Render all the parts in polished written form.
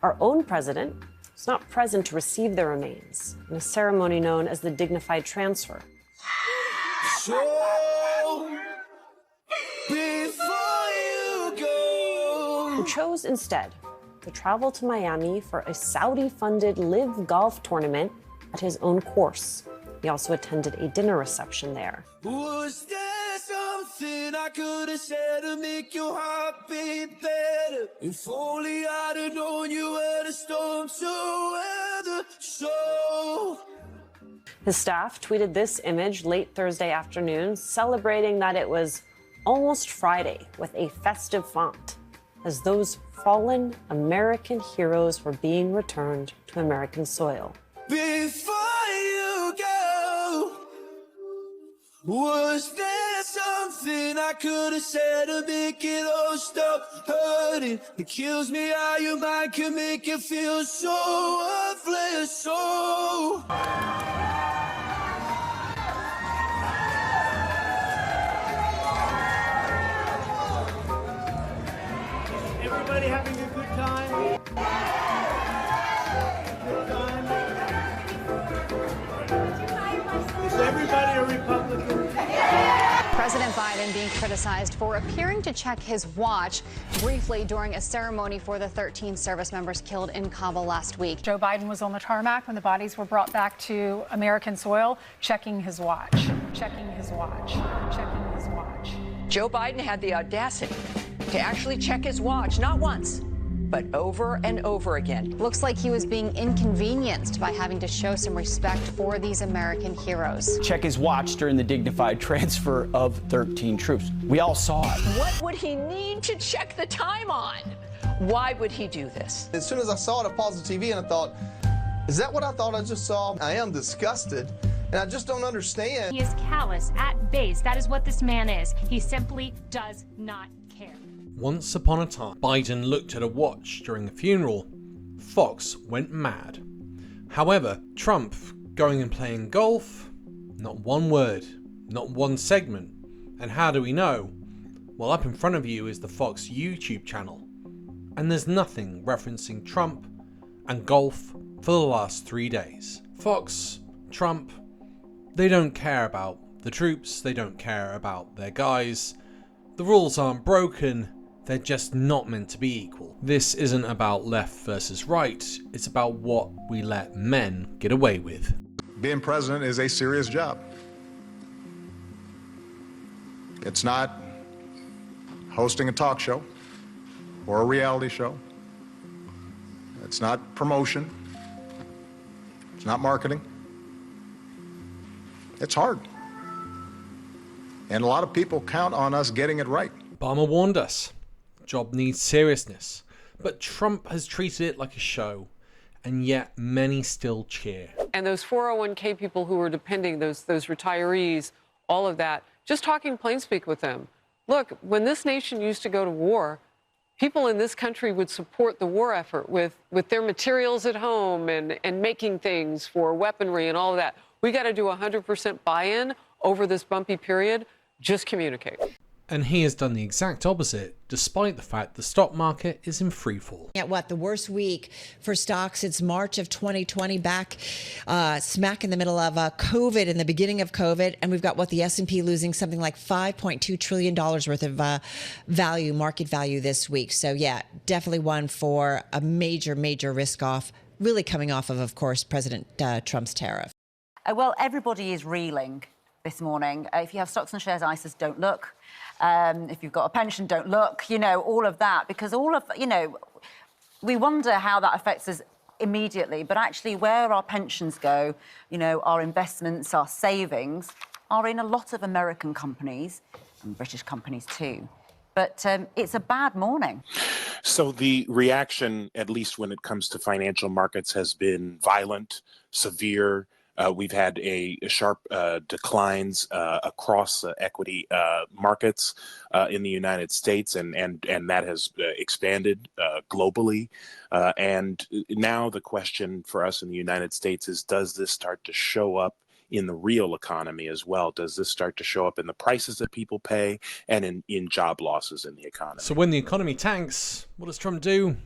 Our own president was not present to receive the remains in a ceremony known as the dignified transfer. So, before you go, He chose instead to travel to Miami for a Saudi-funded live golf tournament at his own course. He also attended a dinner reception there. was there something I could have said to make your heart beat better? If only I'd have known you were the storm to weather. So, His staff tweeted this image late Thursday afternoon, celebrating that it was almost Friday with a festive font, as those fallen American heroes were being returned to American soil. before you go, was there something I could have said to make it all stop hurting? It kills me how your mind can make you feel so worthless. So, Everybody having a good time? Good time? Is everybody a Republican? President Biden being criticized for appearing to check his watch briefly during a ceremony for the 13 service members killed in Kabul last week. Joe Biden was on the tarmac when the bodies were brought back to American soil, checking his watch, checking his watch, checking his watch. Joe Biden had the audacity to actually check his watch, not once, but over and over again. Looks like he was being inconvenienced by having to show some respect for these American heroes. Check his watch during the dignified transfer of 13 troops. We all saw it. What would he need to check the time on? Why would he do this? As soon as I saw it, I paused the TV and I thought, is that what I thought I just saw? I am disgusted, and I just don't understand. He is callous at base. That is what this man is. He simply does not care. Once upon a time, Biden looked at a watch during a funeral. Fox went mad. However, Trump going and playing golf? Not one word, not one segment. And how do we know? Well, up in front of you is the Fox YouTube channel. And there's nothing referencing Trump and golf for the last 3 days. Fox, Trump, they don't care about the troops, they don't care about their guys. The rules aren't broken. They're just not meant to be equal. This isn't about left versus right, it's about what we let men get away with. Being president is a serious job. It's not hosting a talk show or a reality show. It's not promotion. It's not marketing. It's hard. And a lot of people count on us getting it right. Obama warned us. Job needs seriousness. But Trump has treated it like a show, and yet many still cheer. And those 401k people who are depending, those retirees, all of that, just talking plain speak with them. Look, when this nation used to go to war, people in this country would support the war effort with their materials at home and making things for weaponry and all of that. We got to do 100% buy-in over this bumpy period. Just communicate. And he has done the exact opposite, despite the fact the stock market is in freefall. At what, the worst week for stocks since March of 2020, back smack in the middle of COVID, in the beginning of COVID. And we've got the S&P losing something like $5.2 trillion worth of value, market value this week. So yeah, definitely one for a major, major risk off, really coming off of course, President Trump's tariff. Well, everybody is reeling this morning. If you have stocks and shares ISAs, don't look. If you've got a pension, don't look. You know, all of that, because all of, we wonder how that affects us immediately, but actually where our pensions go, our investments, our savings are in a lot of American companies and British companies too. But it's a bad morning. So the reaction, at least when it comes to financial markets, has been violent, severe. We've had a sharp declines across equity markets in the United States, and that has expanded globally. And now the question for us in the United States is, does this start to show up in the real economy as well? Does this start to show up in the prices that people pay and in job losses in the economy? So when the economy tanks, what does Trump do?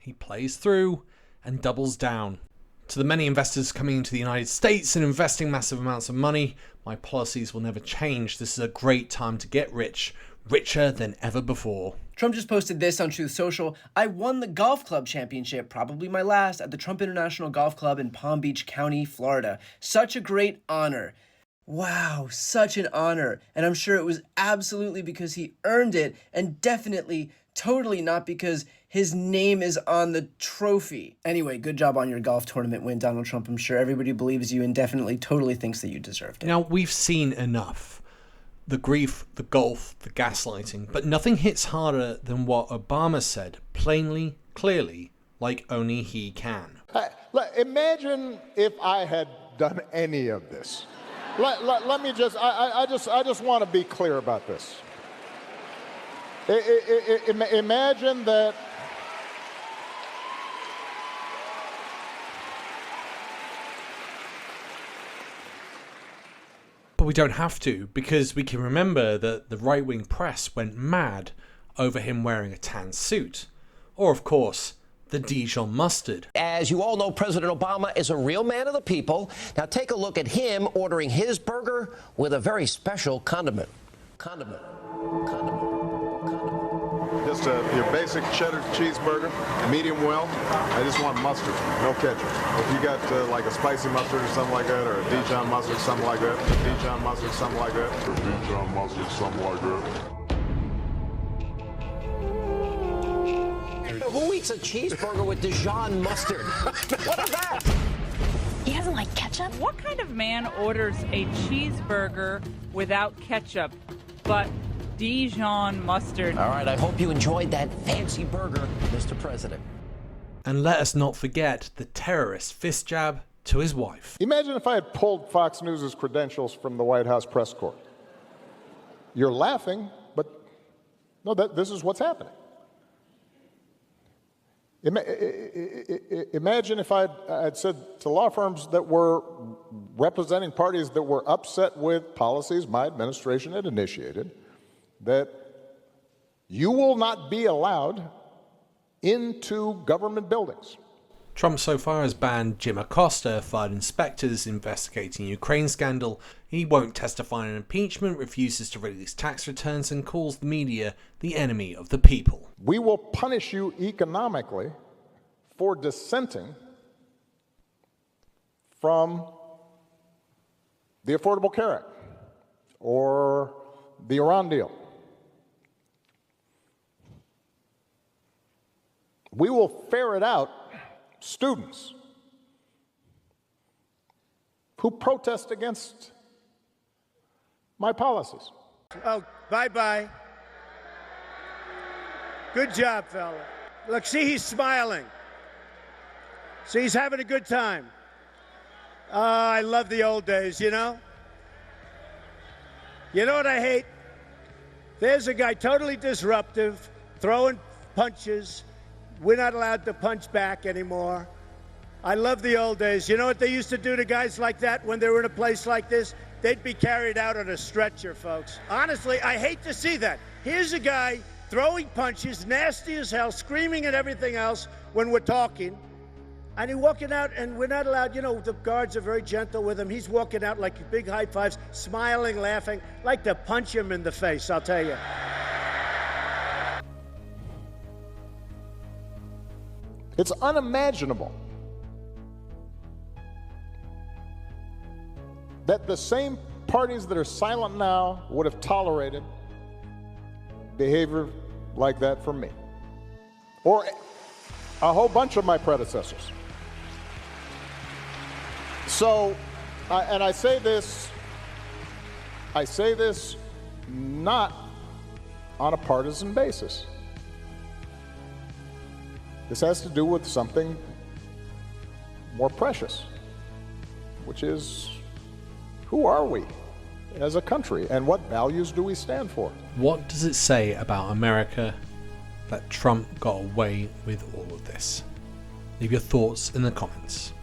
he plays through and doubles down. To the many investors coming into the United States and investing massive amounts of money, my policies will never change. This is a great time to get rich, richer than ever before. Trump just posted this on Truth Social. I won the golf club championship, probably my last, at the Trump International Golf Club in Palm Beach County, Florida. Such a great honor. Wow, such an honor. And I'm sure it was absolutely because he earned it, and definitely, totally not because his name is on the trophy. Anyway, good job on your golf tournament win, Donald Trump. I'm sure everybody believes you and definitely, totally thinks that you deserved it. Now, we've seen enough. The grief, the golf, the gaslighting, but nothing hits harder than what Obama said, plainly, clearly, like only he can. Imagine if I had done any of this. Let me just, I just want to be clear about this. Imagine that But we don't have to, because we can remember that the right-wing press went mad over him wearing a tan suit. Or, of course, the Dijon mustard. As you all know, President Obama is a real man of the people. Now take a look at him ordering his burger with a very special condiment. just your basic cheddar cheeseburger, medium well. I just want mustard, no ketchup. If you got like a spicy mustard or something like that, or a Dijon mustard, something like that, Dijon mustard, something like that, or Dijon mustard, something like that. Who eats a cheeseburger with Dijon mustard? What is that? He doesn't like ketchup? What kind of man orders a cheeseburger without ketchup, but Dijon mustard? All right, I hope you enjoyed that fancy burger, Mr. President. And let us not forget the terrorist fist jab to his wife. Imagine if I had pulled Fox News' credentials from the White House press corps. You're laughing, but no, this is what's happening. Imagine if I'd said to law firms that were representing parties that were upset with policies my administration had initiated, that you will not be allowed into government buildings. Trump so far has banned Jim Acosta, fired inspectors investigating Ukraine scandal. He won't testify in impeachment, refuses to release tax returns, and calls the media the enemy of the people. We will punish you economically for dissenting from the Affordable Care Act or the Iran deal. We will ferret out students who protest against my policies. Oh, bye-bye. Good job, fella. Look, see, he's smiling. See, he's having a good time. I love the old days, you know? You know what I hate? There's a guy totally disruptive, throwing punches. We're not allowed to punch back anymore. I love the old days. You know what they used to do to guys like that when they were in a place like this? They'd be carried out on a stretcher, folks. Honestly, I hate to see that. Here's a guy throwing punches, nasty as hell, screaming and everything else when we're talking. And he's walking out, and we're not allowed, you know, the guards are very gentle with him. He's walking out like big high fives, smiling, laughing. Like to punch him in the face, I'll tell you. It's unimaginable that the same parties that are silent now would have tolerated behavior like that from me, or a whole bunch of my predecessors. So, and I say this not on a partisan basis. This has to do with something more precious, which is, who are we as a country and what values do we stand for? What does it say about America that Trump got away with all of this? Leave your thoughts in the comments.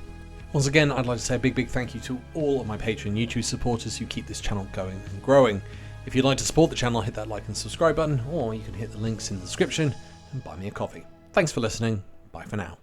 Once again, I'd like to say a big thank you to all of my Patreon YouTube supporters who keep this channel going and growing. If you'd like to support the channel, hit that like and subscribe button, or you can hit the links in the description and buy me a coffee. Thanks for listening. Bye for now.